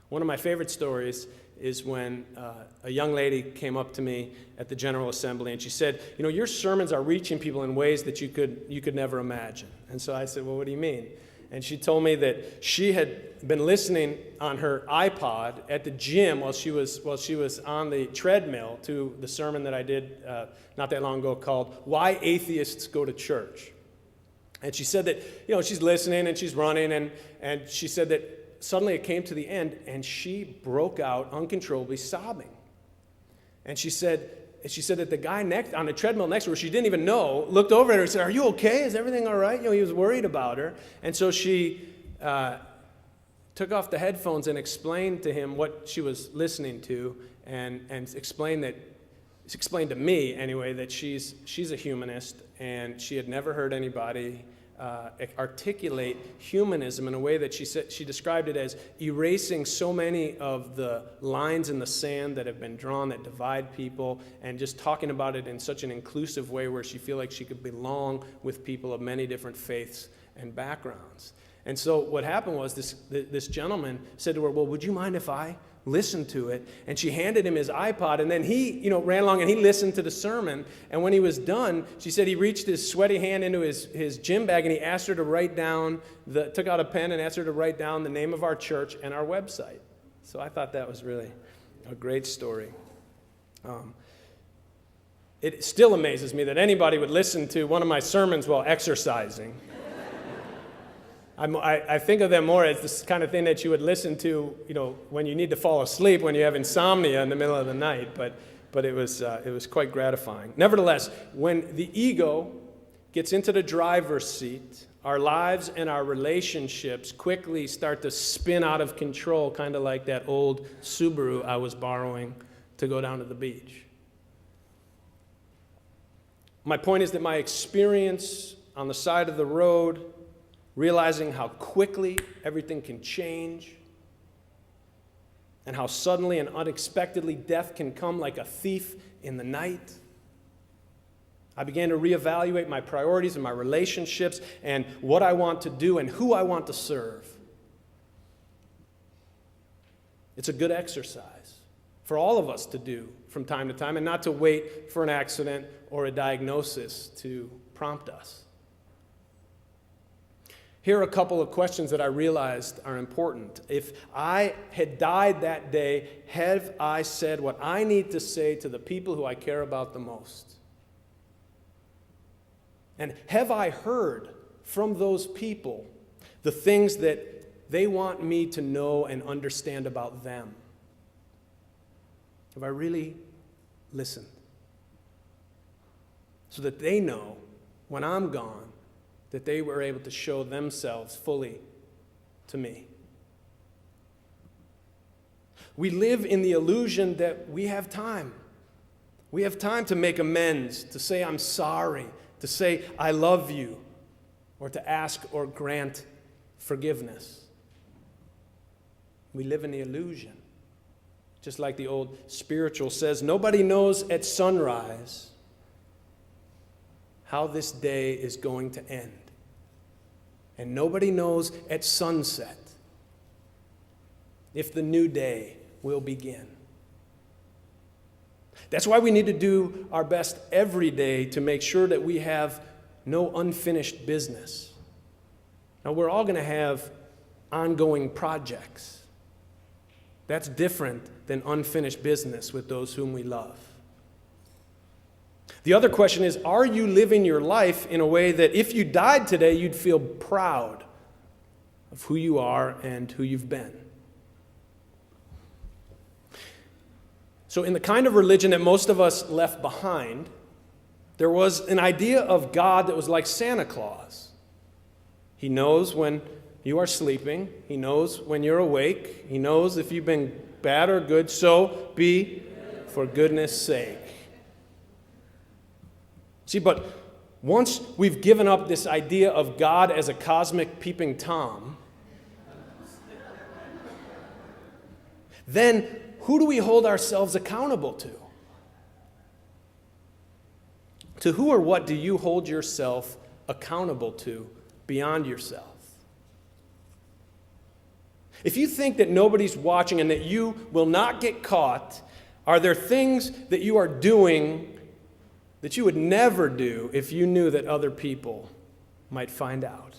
One of my favorite stories is when a young lady came up to me at the General Assembly, and she said, your sermons are reaching people in ways that you could never imagine. And so I said, well, what do you mean? And she told me that she had been listening on her iPod at the gym while she was on the treadmill to the sermon that I did not that long ago called "Why Atheists Go to Church." And she said that she's listening and she's running, and she said that suddenly it came to the end, and she broke out uncontrollably sobbing. And she said that the guy on the treadmill next to her, she didn't even know, looked over at her and said, "Are you okay? Is everything all right?" He was worried about her. And so she took off the headphones and explained to him what she was listening to, and explained to me anyway that she's a humanist, and she had never heard anybody articulate humanism in a way that she described it as erasing so many of the lines in the sand that have been drawn that divide people, and just talking about it in such an inclusive way where she feel like she could belong with people of many different faiths and backgrounds. And so what happened was this gentleman said to her, "Well, would you mind if I listened to it?" And she handed him his iPod, and then he ran along and he listened to the sermon. And when he was done, she said he reached his sweaty hand into his gym bag, and he asked her to write down, took out a pen and asked her to write down the name of our church and our website. So I thought that was really a great story. It still amazes me that anybody would listen to one of my sermons while exercising. I think of them more as this kind of thing that you would listen to, when you need to fall asleep, when you have insomnia in the middle of the night. But it was quite gratifying. Nevertheless, when the ego gets into the driver's seat, our lives and our relationships quickly start to spin out of control, kind of like that old Subaru I was borrowing to go down to the beach. My point is that my experience on the side of the road, realizing how quickly everything can change, and how suddenly and unexpectedly death can come like a thief in the night. I began to reevaluate my priorities and my relationships and what I want to do and who I want to serve. It's a good exercise for all of us to do from time to time, and not to wait for an accident or a diagnosis to prompt us. Here are a couple of questions that I realized are important. If I had died that day, have I said what I need to say to the people who I care about the most? And have I heard from those people the things that they want me to know and understand about them? Have I really listened? So that they know when I'm gone, that they were able to show themselves fully to me. We live in the illusion that we have time. We have time to make amends, to say I'm sorry, to say I love you, or to ask or grant forgiveness. We live in the illusion. Just like the old spiritual says, nobody knows at sunrise how this day is going to end. And nobody knows at sunset if the new day will begin. That's why we need to do our best every day to make sure that we have no unfinished business. Now, we're all going to have ongoing projects. That's different than unfinished business with those whom we love. The other question is, are you living your life in a way that if you died today, you'd feel proud of who you are and who you've been? So in the kind of religion that most of us left behind, there was an idea of God that was like Santa Claus. He knows when you are sleeping. He knows when you're awake. He knows if you've been bad or good, so be for goodness sake. See, but once we've given up this idea of God as a cosmic peeping Tom, then who do we hold ourselves accountable to? To who or what do you hold yourself accountable to beyond yourself? If you think that nobody's watching and that you will not get caught, are there things that you are doing that you would never do if you knew that other people might find out?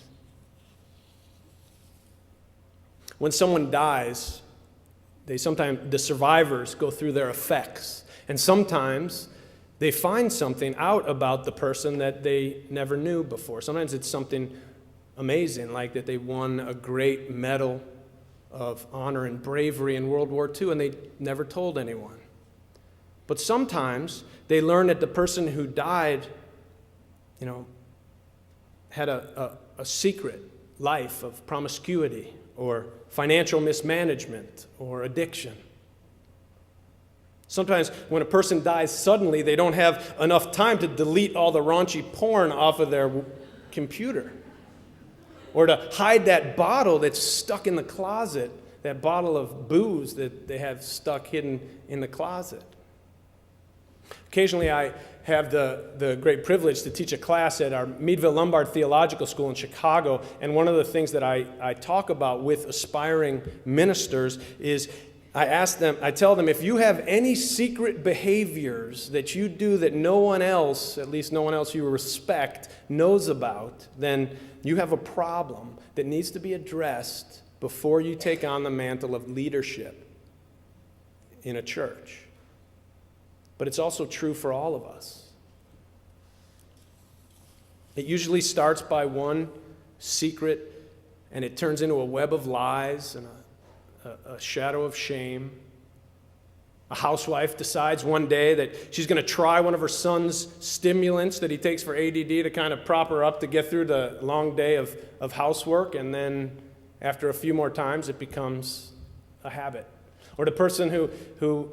When someone dies, the survivors go through their effects, and sometimes they find something out about the person that they never knew before. Sometimes it's something amazing, like that they won a great medal of honor and bravery in World War II, and they never told anyone. But sometimes they learn that the person who died, had a secret life of promiscuity or financial mismanagement or addiction. Sometimes when a person dies suddenly, they don't have enough time to delete all the raunchy porn off of their computer, or to hide that bottle that's stuck in the closet, that bottle of booze that they have stuck hidden in the closet. Occasionally I have the great privilege to teach a class at our Meadville Lombard Theological School in Chicago, and one of the things that I talk about with aspiring ministers is I tell them, if you have any secret behaviors that you do that no one else, at least no one else you respect, knows about, then you have a problem that needs to be addressed before you take on the mantle of leadership in a church. But it's also true for all of us. It usually starts by one secret, and it turns into a web of lies and a shadow of shame. A housewife decides one day that she's going to try one of her son's stimulants that he takes for ADD to kind of prop her up to get through the long day of housework, and then after a few more times it becomes a habit. Or the person who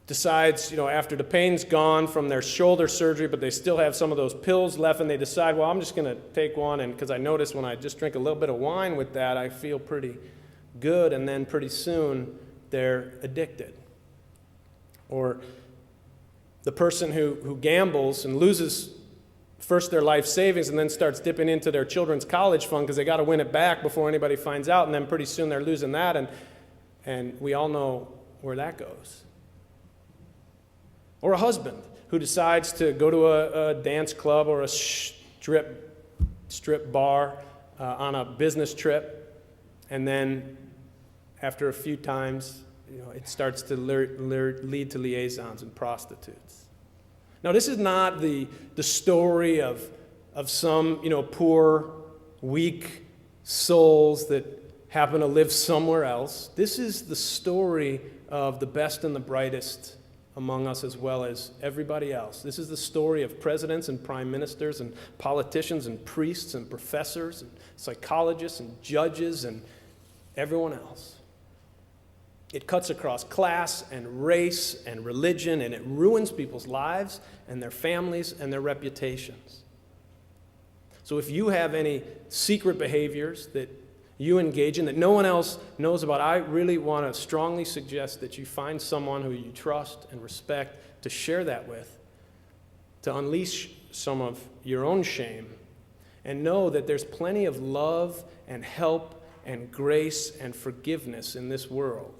decides, after the pain's gone from their shoulder surgery, but they still have some of those pills left, and they decide, well, I'm just going to take one, and because I notice when I just drink a little bit of wine with that, I feel pretty good, and then pretty soon they're addicted. Or the person who gambles and loses first their life savings and then starts dipping into their children's college fund because they got to win it back before anybody finds out, and then pretty soon they're losing that, and we all know where that goes. Or a husband who decides to go to a dance club or a strip bar on a business trip, and then after a few times, it starts to lead to liaisons and prostitutes. Now, this is not the story of some poor, weak souls that happen to live somewhere else. This is the story of the best and the brightest among us, as well as everybody else. This is the story of presidents and prime ministers and politicians and priests and professors and psychologists and judges and everyone else. It cuts across class and race and religion, and it ruins people's lives and their families and their reputations. So if you have any secret behaviors that you engage in that no one else knows about, I really want to strongly suggest that you find someone who you trust and respect to share that with, to unleash some of your own shame, and know that there's plenty of love and help and grace and forgiveness in this world.